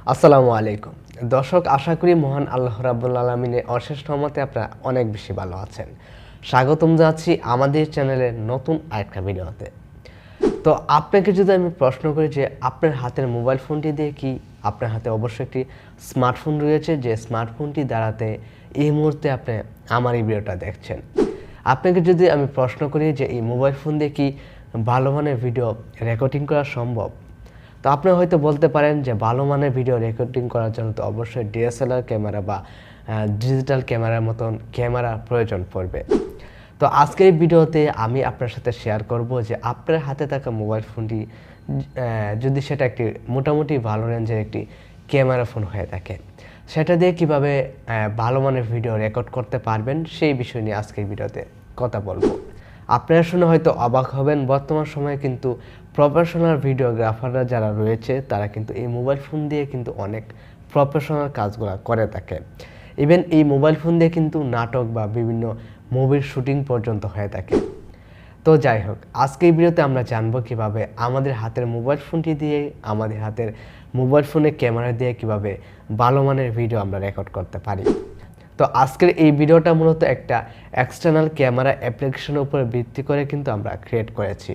আসসালামু আলাইকুম দর্শক, আশা করি মহান আল্লাহ রাব্বুল আলামিনের অশেষ রহমতে আপনারা অনেক বেশি ভালো আছেন। স্বাগতম জানাচ্ছি আমাদের চ্যানেলের নতুন আরেকটা ভিডিওতে। তো আপনাকে যদি আমি প্রশ্ন করি যে আপনার হাতের মোবাইল ফোনটি দিয়ে কি আপনার হাতে অবশ্যই একটি স্মার্টফোন রয়েছে, যে স্মার্টফোনটি দ্বারাতে এই মুহূর্তে আপনি আমার এই ভিডিওটা দেখছেন। আপনাকে যদি আমি প্রশ্ন করি যে এই মোবাইল ফোন দিয়ে কি ভালো মানের ভিডিও রেকর্ডিং করা সম্ভব, তো আপনি হয়তো বলতে পারেন যে ভালো মানের ভিডিও রেকর্ডিং করার জন্য তো অবশ্যই ডিএসএলআর ক্যামেরা বা ডিজিটাল ক্যামেরার মতন ক্যামেরা প্রয়োজন পড়বে। তো আজকের এই ভিডিওতে আমি আপনার সাথে শেয়ার করব যে আপনার হাতে থাকা মোবাইল ফোনটি যদি সেটা একটি মোটামুটি ভালো রেঞ্জের একটি ক্যামেরা ফোন হয়ে থাকে, সেটা দিয়ে কীভাবে ভালো মানের ভিডিও রেকর্ড করতে পারবেন সেই বিষয় নিয়ে আজকের ভিডিওতে কথা বলবো। আপনারা শুনে হয়তো অবাক হবেন, বর্তমান সময়ে কিন্তু প্রফেশনাল ভিডিওগ্রাফাররা যারা রয়েছে তারা কিন্তু এই মোবাইল ফোন দিয়ে কিন্তু অনেক প্রফেশনাল কাজগুলো করে থাকে। ইভেন এই মোবাইল ফোন দিয়ে কিন্তু নাটক বা বিভিন্ন মুভির শুটিং পর্যন্ত হয়ে থাকে। তো যাই হোক, আজকে এই ভিডিওতে আমরা জানবো কিভাবে আমাদের হাতের মোবাইল ফোনটি দিয়ে, আমাদের হাতের মোবাইল ফোনের ক্যামেরা দিয়ে কিভাবে ভালো মানের ভিডিও আমরা রেকর্ড করতে পারি। তো আজকের এই ভিডিওটা মূলত একটা এক্সটার্নাল ক্যামেরা অ্যাপ্লিকেশনের উপর ভিত্তি করে কিন্তু আমরা ক্রিয়েট করেছি।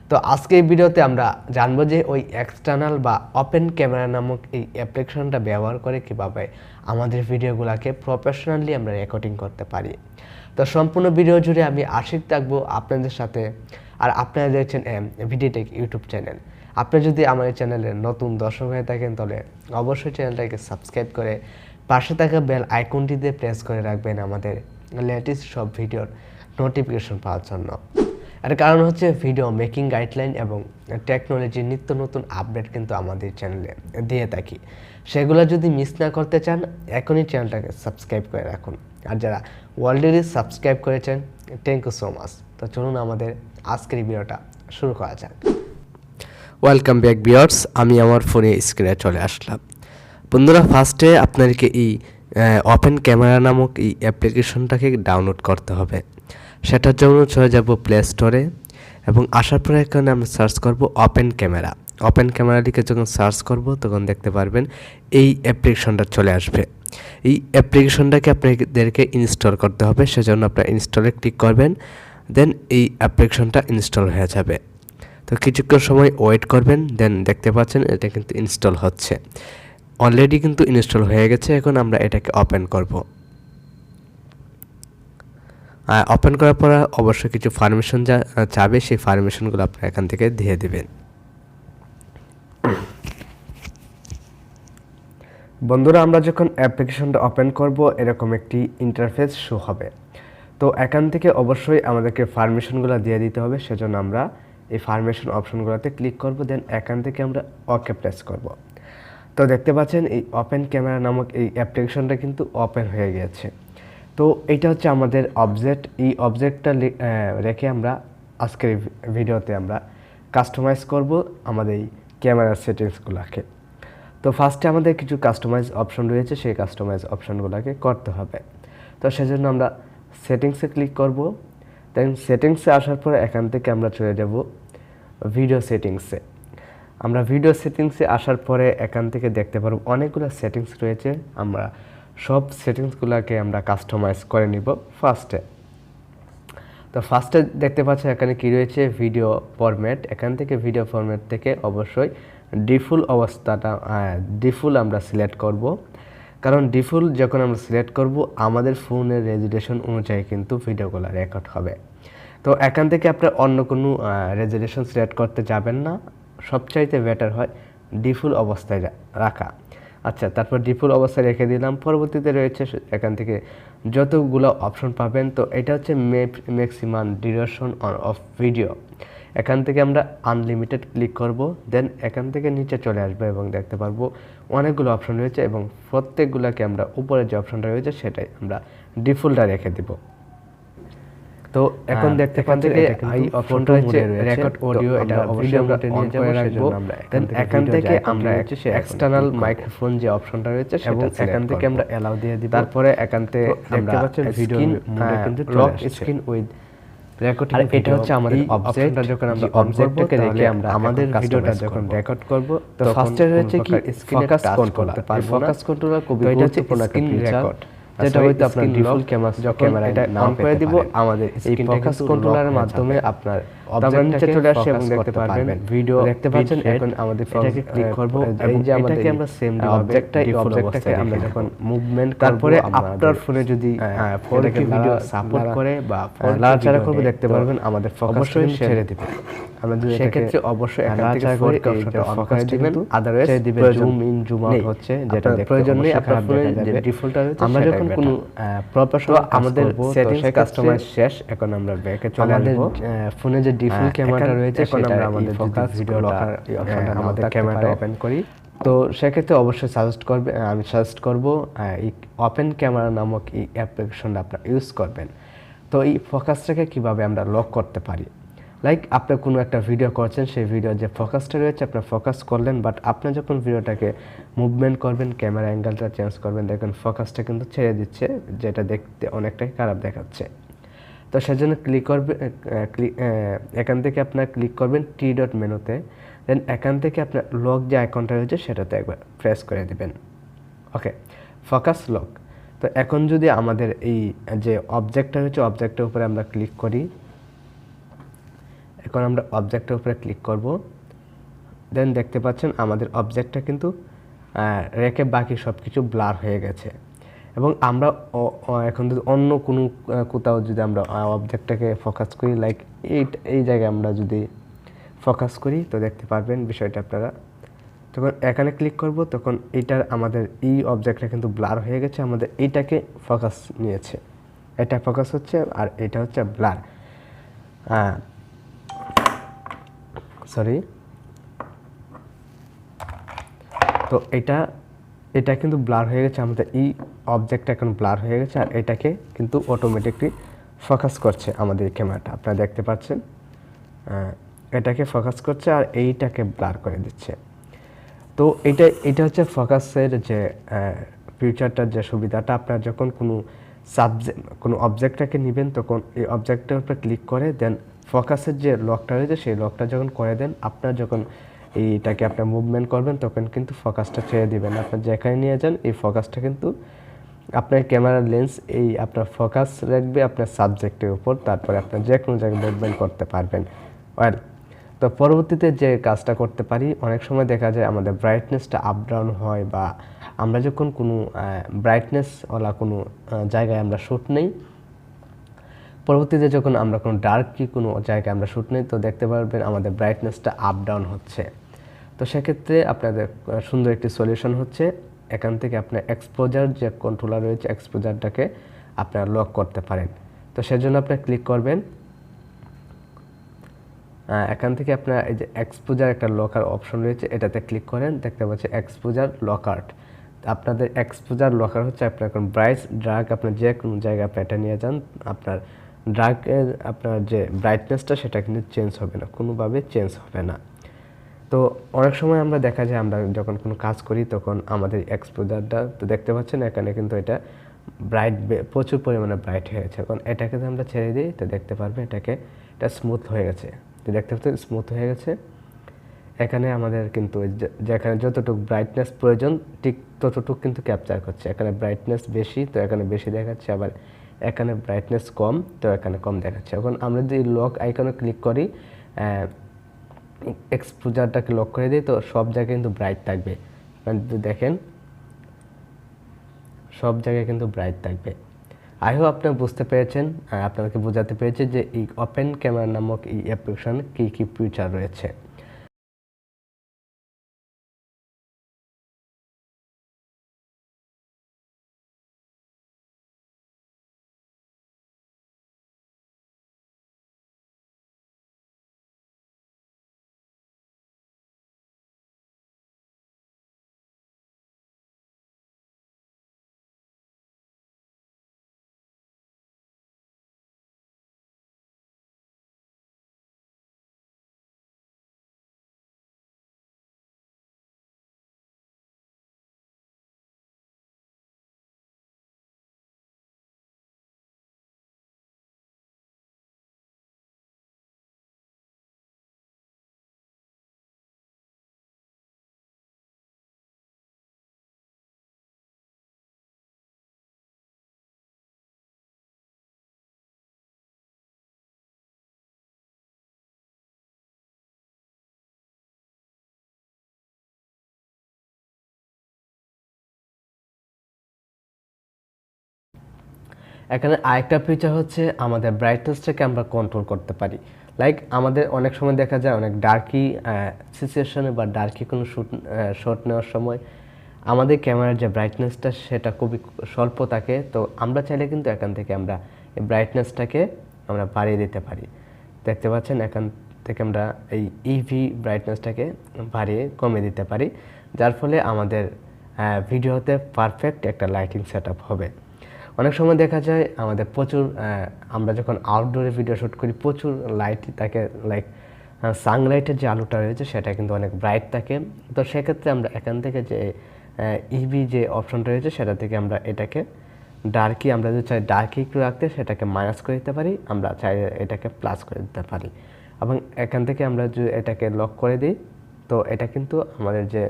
তো আজকে এই ভিডিওতে আমরা জানবো যে ওই এক্সটার্নাল বা ওপেন ক্যামেরা নামক এই অ্যাপ্লিকেশনটা ব্যবহার করে কিভাবে আমাদের ভিডিওগুলোকে প্রফেশনালি আমরা রেকর্ডিং করতে পারি। তো সম্পূর্ণ ভিডিও জুড়ে আমি আশিক থাকবো আপনাদের সাথে। আর আপনারা দেখছেন ভিডিওটেক ইউটিউব চ্যানেল। আপনি যদি আমার এই চ্যানেলের নতুন দর্শক হয়ে থাকেন তাহলে অবশ্যই চ্যানেলটাকে সাবস্ক্রাইব করে পাশে থাকা বেল আইকনটিতে প্রেস করে রাখবেন আমাদের লেটেস্ট সব ভিডিওর নোটিফিকেশন পাওয়ার জন্য। এর কারণ হচ্ছে ভিডিও মেকিং গাইডলাইন এবং টেকনোলজির নিত্য নতুন আপডেট কিন্তু আমাদের চ্যানেলে দিয়ে থাকি। সেগুলো যদি মিস না করতে চান এখনই চ্যানেলটাকে সাবস্ক্রাইব করে রাখুন। আর যারা অলরেডি সাবস্ক্রাইব করেছেন, থ্যাংক ইউ সো মাচ। তো চলুন আমাদের আজকের ভিডিওটা শুরু করা যাক। ওয়েলকাম ব্যাক ভিউয়ার্স, আমি আমার ফোনে স্ক্রিনে চলে আসলাম। বন্ধুরা, ফার্স্টে আপনাদেরকে এই ওপেন ক্যামেরা নামক এই অ্যাপ্লিকেশনটাকে ডাউনলোড করতে হবে। সেটার জন্য চলে যাব প্লে স্টোরে এবং আসার পরে এখানে আমরা সার্চ করব ওপেন ক্যামেরা। ওপেন ক্যামেরা লিখে যখন সার্চ করব তখন দেখতে পারবেন এই অ্যাপ্লিকেশনটা চলে আসবে। এই অ্যাপ্লিকেশনটাকে আপনাদেরকে ইনস্টল করতে হবে, সেজন্য আপনারা ইনস্টলে ক্লিক করবেন, দেন এই অ্যাপ্লিকেশনটা ইনস্টল হয়ে যাবে। তো কিছুক্ষণ সময় ওয়েট করবেন, দেন দেখতে পাচ্ছেন এটা কিন্তু ইনস্টল হচ্ছে। অলরেডি কিন্তু ইনস্টল হয়ে গেছে। এখন আমরা এটাকে ওপেন করব। ওপেন করার পর অবশ্যই কিছু পারমিশন চাবে, সেই পারমিশনগুলো আপনারা এখান থেকে দিয়ে দেবেন। বন্ধুরা, আমরা যখন অ্যাপ্লিকেশনটা ওপেন করব এরকম একটি ইন্টারফেস শো হবে। তো এখান থেকে অবশ্যই আমাদেরকে পারমিশনগুলো দিয়ে দিতে হবে, সেজন্য আমরা এই পারমিশন অপশনগুলোতে ক্লিক করব, দেন এখান থেকে আমরা ওকে প্রেস করব। তো দেখতে পাচ্ছেন এই ওপেন ক্যামেরা নামক এই অ্যাপ্লিকেশনটা কিন্তু ওপেন হয়ে গিয়েছে। তো এইটা হচ্ছে আমাদের অবজেক্ট। এই অবজেক্টটা রেখে আমরা আজকের ভিডিওতে আমরা কাস্টমাইজ করব আমাদের এই ক্যামেরার সেটিংসগুলোকে। তো ফার্স্টে আমাদের কিছু কাস্টমাইজ অপশন রয়েছে, সেই কাস্টমাইজ অপশনগুলোকে করতে হবে। তো সেজন্য আমরা সেটিংসে ক্লিক করব, দেন সেটিংসে আসার পরে এখান থেকে আমরা চলে যাব ভিডিও সেটিংসে। আমরা ভিডিও সেটিংসে আসার পরে এখান থেকে দেখতে পারব অনেকগুলো সেটিংস রয়েছে। আমরা সব সেটিংসগুলোকে আমরা কাস্টমাইজ করে নিব ফার্স্টে। তো ফার্স্টে দেখতে পাচ্ছেন এখানে কি রয়েছে, ভিডিও ফরম্যাট। এখান থেকে ভিডিও ফরম্যাট থেকে অবশ্যই ডিফুল আমরা সিলেক্ট করব, কারণ ডিফুল যখন আমরা সিলেক্ট করব আমাদের ফোনের রেজুলেশন অনুযায়ী কিন্তু ভিডিওগুলো রেকর্ড হবে। তো এখান থেকে আপনার অন্য কোনো রেজুলেশন সিলেক্ট করতে যাবেন না, সবচাইতে বেটার হয় ডিফুল অবস্থায় রাখা। আচ্ছা, তারপর ডিফল্ট অবস্থায় রেখে দিলাম। পরবর্তীতে রয়েছে এখান থেকে যতগুলো অপশন পাবেন। তো এটা হচ্ছে ম্যাক্সিমাম ডিউরেশন অফ ভিডিও। এখান থেকে আমরা আনলিমিটেড ক্লিক করব, দেন এখান থেকে নিচে চলে আসবে এবং দেখতে পারবো অনেকগুলো অপশন রয়েছে এবং প্রত্যেকগুলোকে আমরা উপরে যে অপশনটা রয়েছে সেটাই আমরা ডিফল্টটা রেখে দিব। তো এখন দেখতে পাচ্ছেন এই অপশনটা হচ্ছে রেকর্ড অডিও, এটা অবশ্যই আমরা অন করে রাখবো। দেন এখান থেকে আমরা এক্সটার্নাল মাইক্রোফোন যে অপশনটা রয়েছে সেটা এখান থেকে আমরা অ্যালাউ দিয়ে দিব। তারপরে এখান থেকে দেখতে পাচ্ছেন ভিডিও মোডে কিন্তু লক স্ক্রিন উইথ রেকর্ডিং আর এটা হচ্ছে আমাদের অবজেক্টটা যখন আমরা অবজেক্টটাকে রেখে আমরা আমাদের ভিডিওটা যখন রেকর্ড করব তো ফার্স্টে হচ্ছে কি ফোকাস কন্ট্রোলার এই ফোকাস কন্ট্রোলার খুবই গুরুত্বপূর্ণ একটা ফিচার যেটা হয়তো আপনার ডিফল্ট ক্যামেরা এটা অন করে দিব আমাদের এই ফোকাস কন্ট্রোলারের মাধ্যমে আপনার অবজেক্টটাকে চলে আসে এবং দেখতে পারবেন ভিডিও দেখতে পাচ্ছেন এখন আমাদের এটাকে ক্লিক করব এই যে আমাদেরকে আমরা সেম অবজেক্টটাকে আমরা যখন মুভমেন্ট তারপরে আপনার ফোনে যদি 4K ভিডিও সাপোর্ট করে বা লাড়াচাড়া করবে দেখতে পারবেন আমাদের ফোকাসটা ছেড়ে দিবে আমরা যদি সেক্ষেত্রে অবশ্যই এখান থেকে করে এই ফোকাস দিবেন আদারওয়াইজ দিবেন জুম ইন জুম আউট হচ্ছে যেটা প্রয়োজন নেই আপনার ফোনে যে ডিফল্ট রয়েছে আমরা যখন কোনো প্রফেশনাল আমাদের সেটিংস কাস্টমাইজ শেষ এখন আমরা ব্যাকে চলে আসব ফোনে যে ডিফল্ট ক্যামেরাটা রয়েছে এখন আমরা আমাদের ফোকাস ভিডিও লকার এই অপশনটা আমাদের ক্যামেরাটা ওপেন করি তো সেক্ষেত্রে অবশ্যই আমি সাজেস্ট করব এই ওপেন ক্যামেরা নামক এই অ্যাপ্লিকেশনটা আপনারা ইউজ করবেন তো এই ফোকাসটাকে কিভাবে আমরা লক করতে পারি লাইক আপনি কোনো একটা ভিডিও করছেন সেই ভিডিও যে ফোকাসটা রয়েছে আপনি ফোকাস করলেন বাট আপনি যখন ভিডিওটাকে মুভমেন্ট করবেন ক্যামেরা অ্যাঙ্গেলটা চেঞ্জ করবেন দেখেন ফোকাসটা কিন্তু ছেড়ে দিচ্ছে যেটা দেখতে অনেকটাই খারাপ দেখাচ্ছে তো সেজন্য এখান থেকে আপনার ক্লিক করবেন টি ডট মেনুতে দেন এখান থেকে আপনার লক যে আইকনটা রয়েছে সেটাতে একবার প্রেস করে দিবেন ওকে ফোকাস লক তো এখন যদি আমাদের এই যে অবজেক্টটা রয়েছে অবজেক্টের উপরে আমরা ক্লিক করি এখন আমরা অবজেক্টের উপরে ক্লিক করব দেন দেখতে পাচ্ছেন আমাদের অবজেক্টটা কিন্তু রেখে বাকি সব কিছু ব্লার হয়ে গেছে এবং আমরা এখন যদি অন্য কোনো কোথাও যদি আমরা অবজেক্টটাকে ফোকাস করি লাইক এই জায়গায় আমরা যদি ফোকাস করি তো দেখতে পারবেন বিষয়টা আপনারা যখন এখানে ক্লিক করব তখন এইটার আমাদের এই অবজেক্টটা কিন্তু ব্লার হয়ে গেছে আমাদের এইটাকে ফোকাস নিয়েছে এটা ফোকাস হচ্ছে আর এটা হচ্ছে ব্লার সরি তো এটা কিন্তু ব্লার হয়ে গেছে আমাদের এই অবজেক্টটা এখন ব্লার হয়ে গেছে আর এটাকে কিন্তু অটোমেটিকলি ফোকাস করছে আমাদের এই ক্যামেরাটা আপনারা দেখতে পাচ্ছেন এটাকে ফোকাস করছে আর এইটাকে ব্লার করে দিচ্ছে তো এটা হচ্ছে ফোকাসের যে ফিচারটার যে সুবিধাটা আপনার যখন কোনো অবজেক্টটাকে নেবেন তখন এই অবজেক্টটার উপরে ক্লিক করে দেন ফোকাসের যে লকটা রয়েছে সেই লকটা যখন করে দেন আপনার যখন এইটাকে আপনার মুভমেন্ট করবেন তখন কিন্তু ফোকাসটা ছেড়ে দিবেন আপনার যেখানে নিয়ে যান এই ফোকাসটা কিন্তু আপনার ক্যামেরার লেন্স এই আপনার ফোকাস রাখবে আপনার সাবজেক্টের উপর তারপরে আপনার যে কোনো জায়গায় মুভমেন্ট করতে পারবেন ওয়েল তো পরবর্তীতে যে কাজটা করতে পারি অনেক সময় দেখা যায় আমাদের ব্রাইটনেসটা আপ ডাউন হয় বা আমরা যখন কোনো ব্রাইটনেসওয়ালা কোনো জায়গায় আমরা শ্যুট নেই পরবর্তীতে যখন আমরা কোনো ডার্ক কোনো জায়গায় আমরা শ্যুট নেই তো দেখতে পারবেন আমাদের ব্রাইটনেসটা আপ ডাউন হচ্ছে তো সেক্ষেত্রে আপনাদের সুন্দর একটি সলিউশন হচ্ছে এখান থেকে আপনার এক্সপোজার যে কন্ট্রোলার রয়েছে এক্সপোজারটাকে আপনারা লক করতে পারেন তো সেজন্য আপনি ক্লিক করবেন এখান থেকে আপনার এই যে এক্সপোজার একটা লকার অপশন রয়েছে এটাতে ক্লিক করেন দেখতে পাচ্ছেন এক্সপোজার লকার আপনাদের এক্সপোজার লকার হচ্ছে আপনার এখন ড্রাগ আপনার যে কোনো জায়গায় আপনি এটা নিয়ে যান আপনার ড্রাগের আপনার যে ব্রাইটনেসটা সেটা কিন্তু চেঞ্জ হবে না কোনোভাবে চেঞ্জ হবে না তো অনেক সময় আমরা দেখা যায় আমরা যখন কোনো কাজ করি তখন আমাদের এক্সপোজারটা তো দেখতে পাচ্ছেন এখানে কিন্তু এটা প্রচুর পরিমাণে ব্রাইট হয়েছে এখন এটাকে যদি আমরা ছেড়ে দিই তো দেখতে পারবে এটা স্মুথ হয়ে গেছে তো দেখতে পাচ্ছেন স্মুথ হয়ে গেছে এখানে আমাদের কিন্তু যেখানে যতটুকু ব্রাইটনেস প্রয়োজন ঠিক ততটুকু কিন্তু ক্যাপচার করছে এখানে ব্রাইটনেস বেশি তো এখানে বেশি দেখাচ্ছে আবার এখানে ব্রাইটনেস কম তো এখানে কম দেখাচ্ছে এখন আমরা যদি লক আইকনে ক্লিক করি এক্সপোজারটাকে লক করে দিই তো সব জায়গায় কিন্তু ব্রাইট থাকবে দেখেন সব জায়গায় কিন্তু ব্রাইট থাকবে আই হোপ আপনারা বুঝতে পেরেছেন আপনাদেরকে বোঝাতে পেরেছি যে এই ওপেন ক্যামেরা নামক এই অ্যাপ্লিকেশনে কী কী ফিচার রয়েছে এখানে আরেকটা ফিচার হচ্ছে আমাদের ব্রাইটনেসটাকে আমরা কন্ট্রোল করতে পারি। লাইক আমাদের অনেক সময় দেখা যায় অনেক ডার্কি সিচুয়েশনে বা ডার্কি কোনো শট নেওয়ার সময় আমাদের ক্যামেরার যে ব্রাইটনেসটা সেটা খুবই স্বল্প থাকে। তো আমরা চাইলে কিন্তু এখান থেকে আমরা এই ব্রাইটনেসটাকে আমরা বাড়িয়ে দিতে পারি। দেখতে পাচ্ছেন এখান থেকে আমরা এই ইভি ব্রাইটনেসটাকে বাড়িয়ে কমে দিতে পারি, যার ফলে আমাদের ভিডিওতে পারফেক্ট একটা লাইটিং সেটআপ হবে। অনেক সময় দেখা যায় আমাদের প্রচুর আমরা যখন আউটডোরে ভিডিও শ্যুট করি প্রচুর লাইট থাকে, লাইক সানলাইটের যে আলোটা রয়েছে সেটা কিন্তু অনেক ব্রাইট থাকে। তো সেক্ষেত্রে আমরা এখান থেকে যে ইভি যে অপশনটা রয়েছে সেটা থেকে আমরা এটাকে ডার্কি, আমরা যদি চাই ডার্কি একটু রাখতে সেটাকে মাইনাস করে দিতে পারি, আমরা চাই এটাকে প্লাস করে দিতে পারি। এবং এখান থেকে আমরা যদি এটাকে লক করে দিই তো এটা কিন্তু আমাদের যে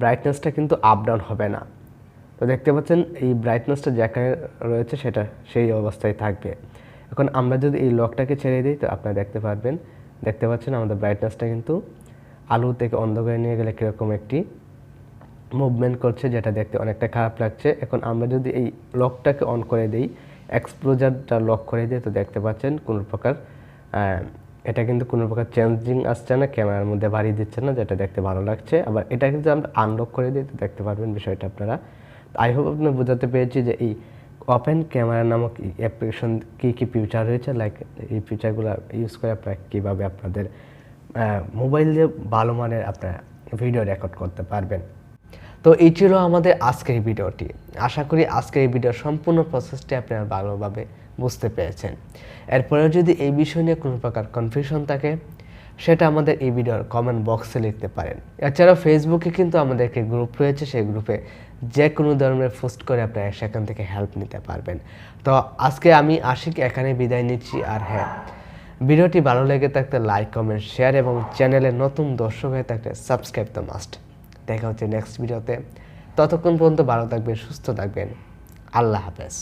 ব্রাইটনেসটা কিন্তু আপ ডাউন হবে না। তো দেখতে পাচ্ছেন এই ব্রাইটনেসটা যেখানে রয়েছে সেটা সেই অবস্থায় থাকবে। এখন আমরা যদি এই লকটাকে ছেড়ে দিই তো আপনারা দেখতে পাচ্ছেন আমাদের ব্রাইটনেসটা কিন্তু আলো থেকে অন্ধকারে নিয়ে গেলে কীরকম একটি মুভমেন্ট করছে, যেটা দেখতে অনেকটা খারাপ লাগছে। এখন আমরা যদি এই লকটাকে অন করে দিই, এক্সপোজারটা লক করে দিই, তো দেখতে পাচ্ছেন কোনো প্রকার এটা কিন্তু কোনো প্রকার চেঞ্জিং আসছে না, ক্যামেরার মধ্যে বাড়িয়ে দিচ্ছে না, যেটা দেখতে ভালো লাগছে। আবার এটা কিন্তু আমরা আনলক করে দিই তো দেখতে পারবেন বিষয়টা আপনারা। আই হোপ আপনারা বোঝাতে পেরেছি যে এই ওপেন ক্যামেরা নামক অ্যাপ্লিকেশন কী ফিচার রয়েছে, লাইক এই ফিচারগুলো ইউজ করে আপনারা কীভাবে আপনাদের মোবাইল দিয়ে ভালো মানের আপনারা ভিডিও রেকর্ড করতে পারবেন। তো এই ছিল আমাদের আজকের ভিডিওটি। আশা করি আজকের এই ভিডিওর সম্পূর্ণ প্রসেসটি আপনারা ভালোভাবে বুঝতে পেরেছেন। এরপরেও যদি এই বিষয় নিয়ে কোনো প্রকার কনফিউশন থাকে সেটা আমাদের এই ভিডিওর কমেন্ট বক্সে লিখতে পারেন। এছাড়াও ফেসবুকে কিন্তু আমাদের একটি গ্রুপ রয়েছে, সেই গ্রুপে যে কোনো ধরনের পোস্ট করে আপনারা সেখান থেকে হেল্প নিতে পারবেন। তো আজকে আমি আশিক এখানে বিদায় নিচ্ছি। আর হ্যাঁ, ভিডিওটি ভালো লেগে থাকলে লাইক, কমেন্ট, শেয়ার এবং চ্যানেলে নতুন দর্শক হয়ে থাকলে সাবস্ক্রাইব তো মাস্ট। দেখা হচ্ছে নেক্সট ভিডিওতে। ততক্ষণ পর্যন্ত ভালো থাকবেন, সুস্থ থাকবেন। আল্লাহ হাফেজ।